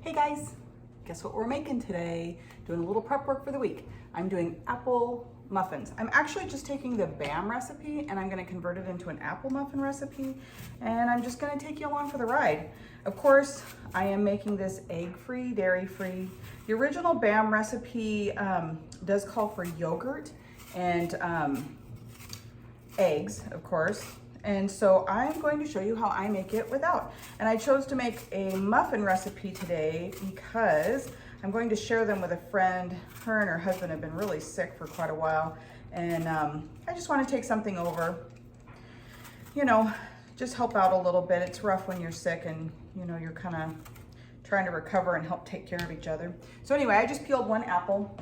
Hey guys, guess what we're making today? Doing a little prep work for the week. I'm doing apple muffins. I'm actually just taking the BAM recipe and I'm gonna convert it into an apple muffin recipe, and I'm just gonna take you along for the ride. Of course, I am making this egg-free, dairy-free. The original BAM recipe does call for yogurt and eggs, of course. And so I'm going to show you how I make it without. And I chose to make a muffin recipe today because I'm going to share them with a friend. Her and her husband have been really sick for quite a while. And I just want to take something over, you know, just help out a little bit. It's rough when you're sick and, you know, you're kind of trying to recover and help take care of each other. So anyway, I just peeled one apple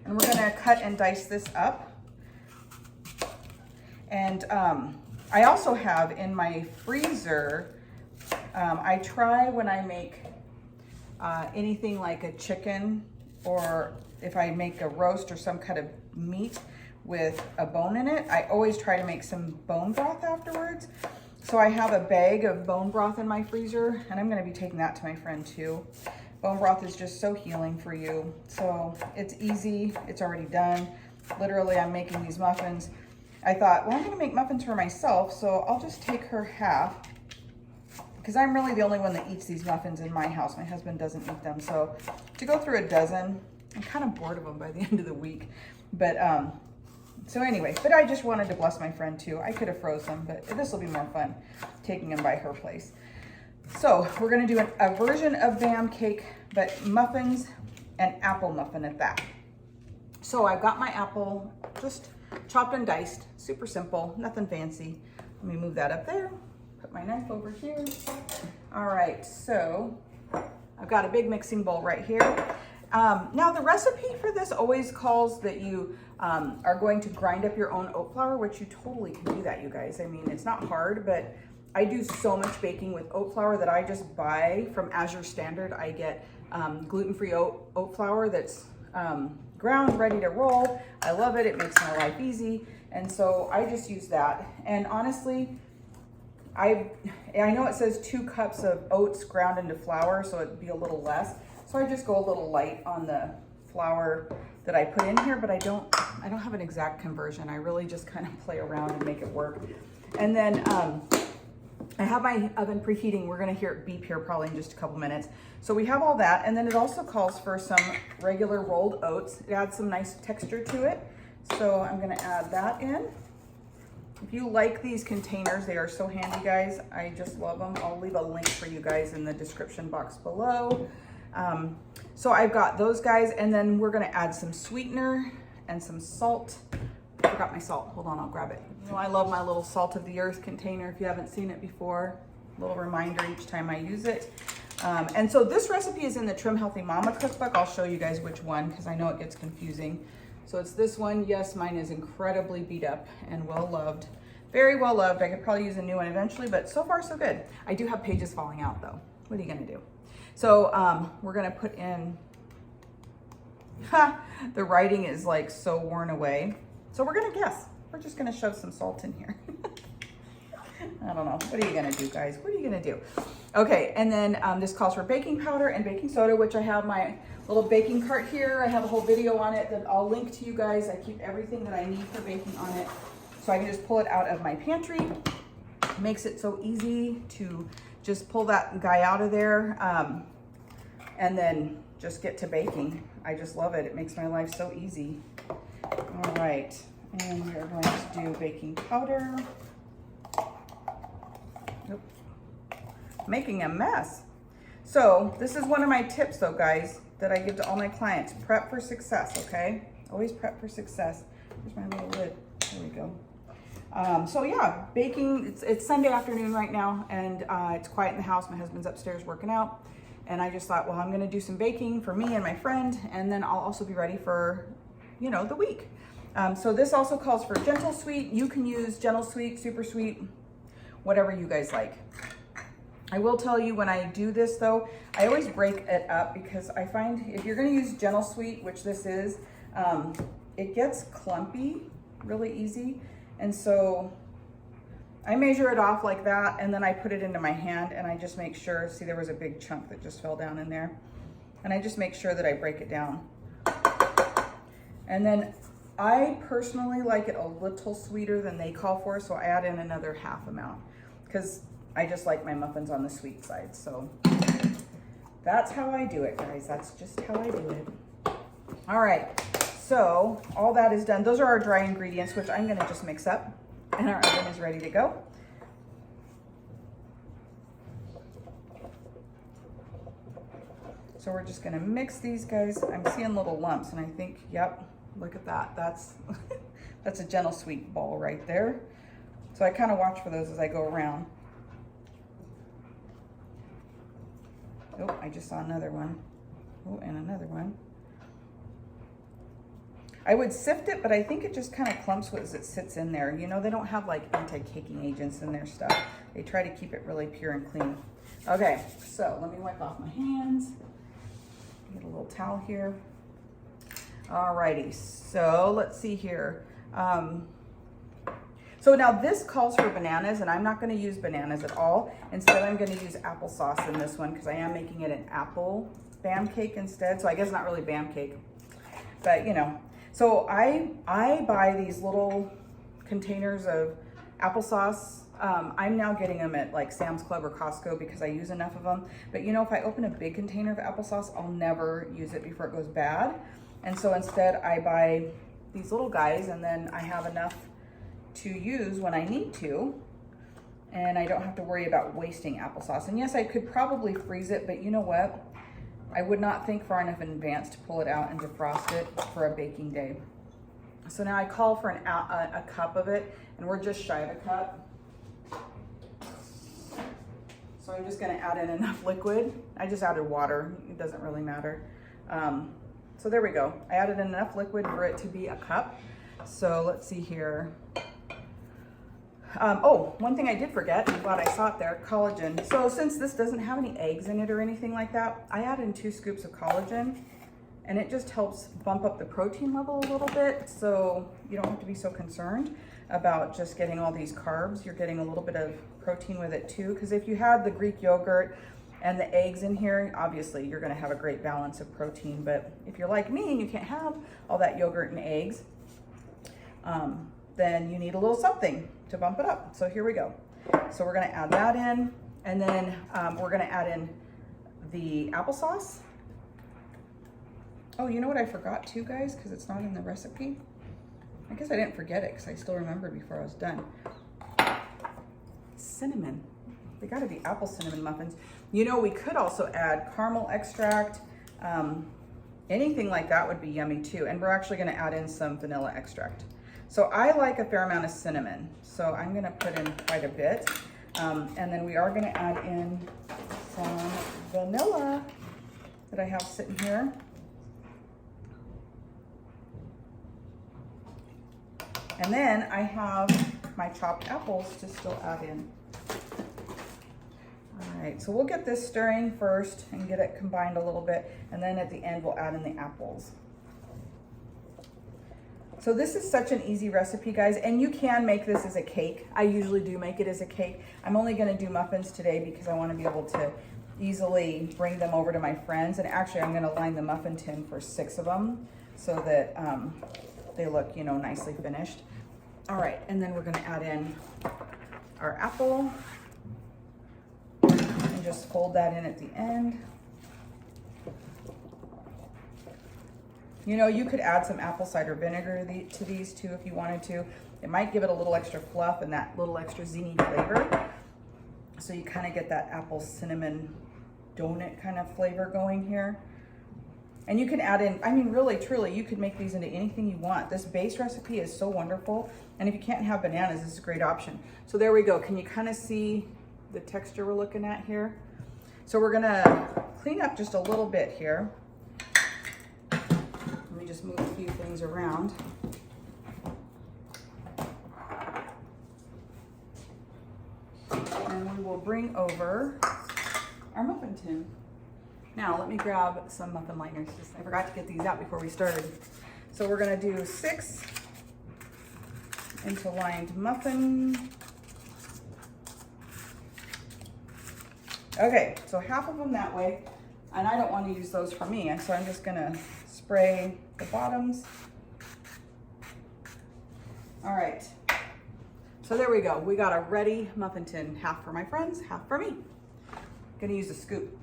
and we're going to cut and dice this up. And I also have in my freezer, I try when I make anything like a chicken, or if I make a roast or some kind of meat with a bone in it, I always try to make some bone broth afterwards. So I have a bag of bone broth in my freezer, and I'm gonna be taking that to my friend too. Bone broth is just so healing for you. So it's easy, it's already done. Literally, I'm making these muffins. I thought, well, I'm gonna make muffins for myself, so I'll just take her half, because I'm really the only one that eats these muffins in my house. My husband doesn't eat them, so to go through a dozen, I'm kind of bored of them by the end of the week. But so anyway, but I just wanted to bless my friend too. I could have froze them, but this will be more fun taking them by her place. So we're gonna do a version of BAM cake, but muffins and apple muffin at that. So I've got my apple just chopped and diced, super simple, nothing fancy. Let me move that up there, put my knife over here. All right, so I've got a big mixing bowl right here. Now the recipe for this always calls that you are going to grind up your own oat flour, which you totally can do that, you guys. I mean, it's not hard, but I do so much baking with oat flour that I just buy from Azure Standard. I get gluten-free oat flour that's ground, ready to roll. I love it. It makes my life easy. And so I just use that. And honestly, I know it says 2 cups of oats ground into flour, so it'd be a little less. So I just go a little light on the flour that I put in here, but I don't have an exact conversion. I really just kind of play around and make it work. And then I have my oven preheating. We're gonna hear it beep here probably in just a couple minutes. So we have all that, and then it also calls for some regular rolled oats. It adds some nice texture to it. So I'm gonna add that in. If you like these containers, they are so handy, guys. I just love them. I'll leave a link for you guys in the description box below. So I've got those guys, and then we're gonna add some sweetener and some salt. I forgot my salt. Hold on, I'll grab it. You know, I love my little salt of the earth container. If you haven't seen it before, a little reminder each time I use it. And so this recipe is in the Trim Healthy Mama cookbook. I'll show you guys which one, because I know it gets confusing. So it's this one. Yes, mine is incredibly beat up and well loved. Very well loved. I could probably use a new one eventually, but so far so good. I do have pages falling out though. What are you gonna do? So we're gonna put in, the writing is like so worn away. So we're gonna guess. We're just gonna shove some salt in here. I don't know. What are you gonna do, guys? What are you gonna do? Okay, and then this calls for baking powder and baking soda, which I have my little baking cart here. I have a whole video on it that I'll link to you guys. I keep everything that I need for baking on it. So I can just pull it out of my pantry. Makes it so easy to just pull that guy out of there and then just get to baking. I just love it. It makes my life so easy. All right, and we are going to do baking powder. Nope. Making a mess. So this is one of my tips though, guys, that I give to all my clients. Prep for success, okay? Always prep for success. Here's my little lid. There we go. So yeah, baking, it's Sunday afternoon right now, and it's quiet in the house. My husband's upstairs working out. And I just thought, well, I'm gonna do some baking for me and my friend, and then I'll also be ready for, you know, the week. So this also calls for gentle sweet. You can use gentle sweet, super sweet, whatever you guys like. I will tell you, when I do this though, I always break it up, because I find if you're gonna use gentle sweet, which this is, it gets clumpy really easy. And so I measure it off like that, and then I put it into my hand, and I just make sure, see there was a big chunk that just fell down in there. And I just make sure that I break it down. And then I personally like it a little sweeter than they call for, so I add in another half amount because I just like my muffins on the sweet side. So that's how I do it, guys. That's just how I do it. All right, so all that is done. Those are our dry ingredients, which I'm gonna just mix up, and our oven is ready to go. So we're just gonna mix these guys. I'm seeing little lumps, and I think, yep, look at that. That's that's a gentle sweet ball right there. So I kind of watch for those as I go around. Oh, I just saw another one. Oh, and another one. I would sift it, but I think it just kind of clumps as it sits in there. You know, they don't have like anti-caking agents in their stuff. They try to keep it really pure and clean. Okay, so let me wipe off my hands. Get a little towel here. Alrighty, so let's see here. So now this calls for bananas, and I'm not going to use bananas at all. Instead, I'm going to use applesauce in this one because I am making it an apple bam cake instead. So I guess not really bam cake, but you know. So I buy these little containers of applesauce. I'm now getting them at like Sam's Club or Costco because I use enough of them. But you know, if I open a big container of applesauce, I'll never use it before it goes bad. And so instead I buy these little guys, and then I have enough to use when I need to, and I don't have to worry about wasting applesauce. And yes, I could probably freeze it, but you know what? I would not think far enough in advance to pull it out and defrost it for a baking day. So now I call for a cup of it, and we're just shy of a cup. So I'm just gonna add in enough liquid. I just added water, it doesn't really matter. So there we go. I added in enough liquid for it to be a cup. So let's see here. Oh, one thing I did forget, I'm glad I saw it there, collagen. So since this doesn't have any eggs in it or anything like that, I add in 2 scoops of collagen, and it just helps bump up the protein level a little bit, so you don't have to be so concerned about just getting all these carbs. You're getting a little bit of protein with it too, because if you had the Greek yogurt and the eggs in here, obviously you're gonna have a great balance of protein. But if you're like me and you can't have all that yogurt and eggs, then you need a little something to bump it up. So here we go. So we're gonna add that in, and then we're gonna add in the applesauce. Oh, you know what I forgot too, guys, because it's not in the recipe? I guess I didn't forget it because I still remembered before I was done. Cinnamon. They gotta be apple cinnamon muffins. You know, we could also add caramel extract. Anything like that would be yummy too. And we're actually gonna add in some vanilla extract. So I like a fair amount of cinnamon. So I'm gonna put in quite a bit. And then we are gonna add in some vanilla that I have sitting here. And then I have my chopped apples to still add in. All right, so we'll get this stirring first and get it combined a little bit. And then at the end, we'll add in the apples. So this is such an easy recipe, guys, and you can make this as a cake. I usually do make it as a cake. I'm only gonna do muffins today because I wanna be able to easily bring them over to my friends. And actually, I'm gonna line the muffin tin for 6 of them so that they look, you know, nicely finished. All right, and then we're gonna add in our apple and just fold that in at the end. You know, you could add some apple cider vinegar to these too if you wanted to. It might give it a little extra fluff and that little extra zingy flavor. So you kind of get that apple cinnamon donut kind of flavor going here. And you can add in, I mean, really, truly, you could make these into anything you want. This base recipe is so wonderful. And if you can't have bananas, this is a great option. So there we go. Can you kind of see the texture we're looking at here? So we're gonna clean up just a little bit here. Let me just move a few things around. And we will bring over our muffin tin. Now let me grab some muffin liners. I forgot to get these out before we started. So we're gonna do 6 interlined muffin Okay, so half of them that way. And I don't want to use those for me. And so I'm just gonna spray the bottoms. All right. So there we go. We got a ready muffin tin, half for my friends, half for me. Gonna use a scoop.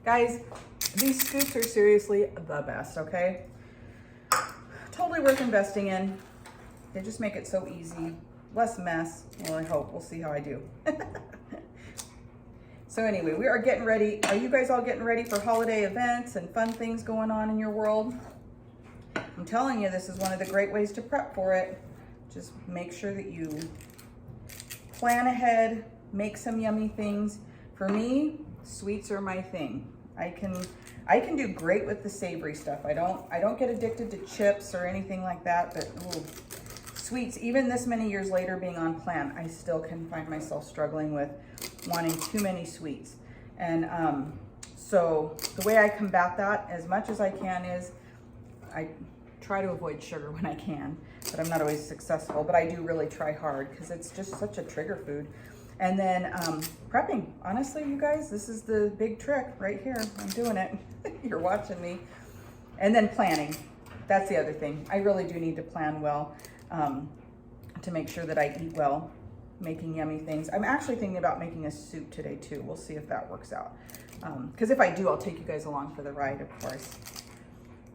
Guys, these scoops are seriously the best, okay? Totally worth investing in. They just make it so easy. Less mess. Well, I hope. We'll see how I do. So anyway, we are getting ready. Are you guys all getting ready for holiday events and fun things going on in your world? I'm telling you, this is one of the great ways to prep for it. Just make sure that you plan ahead, make some yummy things. For me, sweets are my thing. I can do great with the savory stuff. I don't get addicted to chips or anything like that, but ooh, sweets, even this many years later being on plan, I still can find myself struggling with wanting too many sweets. And so the way I combat that as much as I can is I try to avoid sugar when I can, but I'm not always successful, but I do really try hard because it's just such a trigger food. And then prepping, honestly, you guys, this is the big trick right here. I'm doing it. You're watching me. And then planning. That's the other thing. I really do need to plan well to make sure that I eat well, making yummy things. I'm actually thinking about making a soup today too. We'll see if that works out. Because if I do, I'll take you guys along for the ride, of course.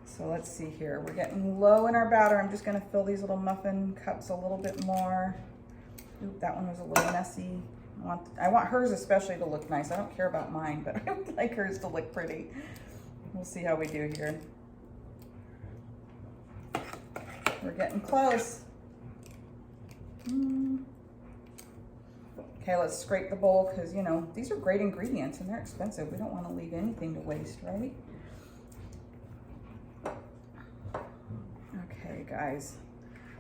So let's see here. We're getting low in our batter. I'm just gonna fill these little muffin cups a little bit more. Oop, that one was a little messy. I want hers especially to look nice. I don't care about mine, but I would like hers to look pretty. We'll see how we do here. We're getting close. Okay, let's scrape the bowl because, you know, these are great ingredients and they're expensive. We don't want to leave anything to waste, right? Okay, guys.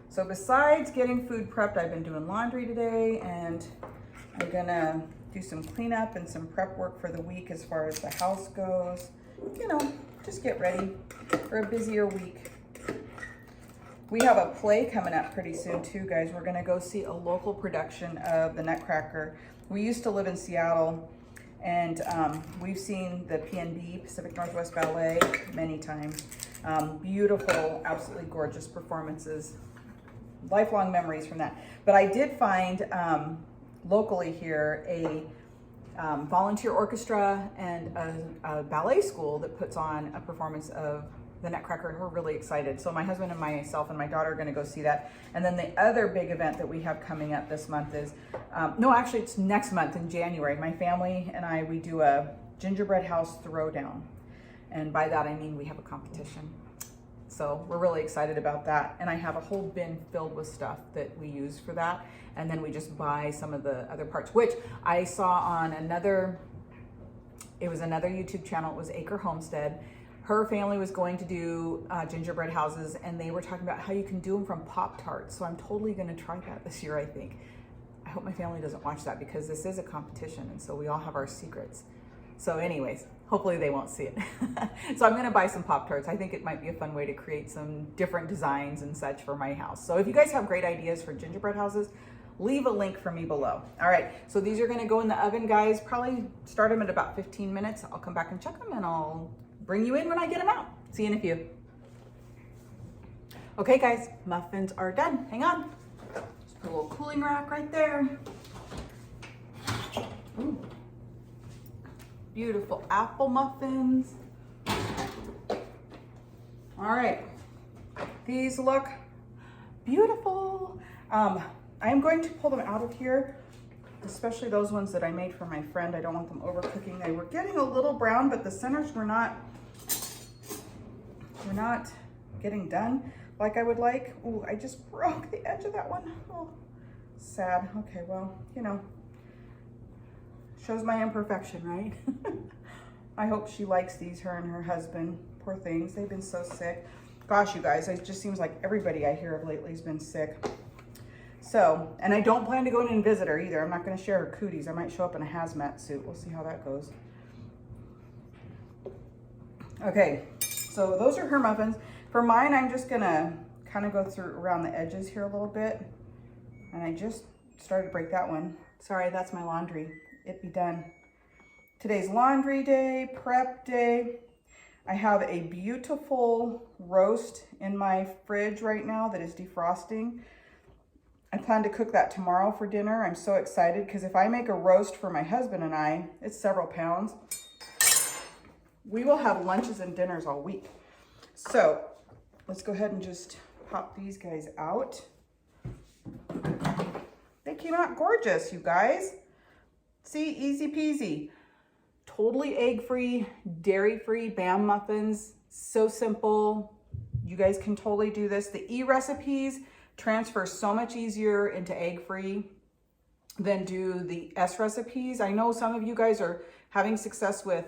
So besides getting food prepped, I've been doing laundry today, and I'm gonna do some cleanup and some prep work for the week as far as the house goes. You know, just get ready for a busier week. We have a play coming up pretty soon too, guys. We're gonna go see a local production of the Nutcracker. We used to live in Seattle, and we've seen the PNB, Pacific Northwest Ballet, many times. Beautiful, absolutely gorgeous performances. Lifelong memories from that. But I did find locally here a volunteer orchestra and a ballet school that puts on a performance of the Nutcracker, and we're really excited. So my husband and myself and my daughter are going to go see that. And then the other big event that we have coming up this month is, no, actually it's next month in January. My family and we do a gingerbread house throwdown. And by that I mean we have a competition. So we're really excited about that. And I have a whole bin filled with stuff that we use for that. And then we just buy some of the other parts, which I saw on another YouTube channel. It was Acre Homestead. Her family was going to do gingerbread houses, and they were talking about how you can do them from Pop-Tarts. So I'm totally gonna try that this year, I think. I hope my family doesn't watch that because this is a competition, and so we all have our secrets. So anyways, hopefully they won't see it. So I'm gonna buy some Pop-Tarts. I think it might be a fun way to create some different designs and such for my house. So if you guys have great ideas for gingerbread houses, leave a link for me below. All right, so these are gonna go in the oven, guys. Probably start them at about 15 minutes. I'll come back and check them, and I'll bring you in when I get them out. See you in a few. Okay guys, muffins are done. Hang on. Just put a little cooling rack right there. Ooh. Beautiful apple muffins. All right, these look beautiful. I'm going to pull them out of here, especially those ones that I made for my friend. I don't want them overcooking. They were getting a little brown, but the centers were not getting done like I would like. Ooh, I just broke the edge of that one. Oh, sad. Okay, well, you know, shows my imperfection, right? I hope she likes these, her and her husband. Poor things, they've been so sick. Gosh, you guys, it just seems like everybody I hear of lately has been sick. So, and I don't plan to go in and visit her either. I'm not gonna share her cooties. I might show up in a hazmat suit. We'll see how that goes. Okay, so those are her muffins. For mine, I'm just gonna kind of go through around the edges here a little bit. And I just started to break that one. Sorry, that's my laundry. It be done. Today's laundry day, prep day. I have a beautiful roast in my fridge right now that is defrosting. I plan to cook that tomorrow for dinner. I'm so excited because if I make a roast for my husband and I, it's several pounds. We will have lunches and dinners all week. So let's go ahead and just pop these guys out. They came out gorgeous, you guys. See, easy peasy. Totally egg-free, dairy-free Bam muffins. So simple. You guys can totally do this. The E recipes transfer so much easier into egg-free than do the S recipes. I know some of you guys are having success with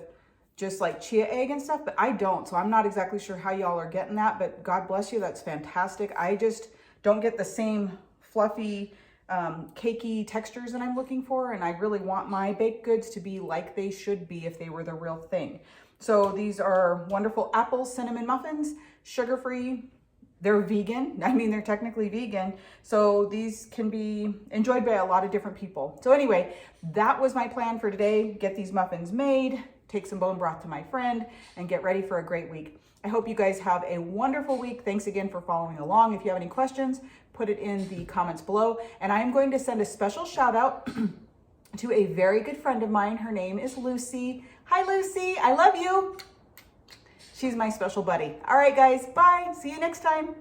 just like chia egg and stuff, but I don't. So I'm not exactly sure how y'all are getting that, but God bless you. That's fantastic. I just don't get the same fluffy, cakey textures that I'm looking for. And I really want my baked goods to be like they should be if they were the real thing. So these are wonderful apple cinnamon muffins, sugar-free. They're vegan. I mean, they're technically vegan. So these can be enjoyed by a lot of different people. So anyway, that was my plan for today. Get these muffins made, take some bone broth to my friend, and get ready for a great week. I hope you guys have a wonderful week. Thanks again for following along. If you have any questions, put it in the comments below. And I am going to send a special shout out to a very good friend of mine. Her name is Lucy. Hi, Lucy. I love you. She's my special buddy. All right, guys. Bye. See you next time.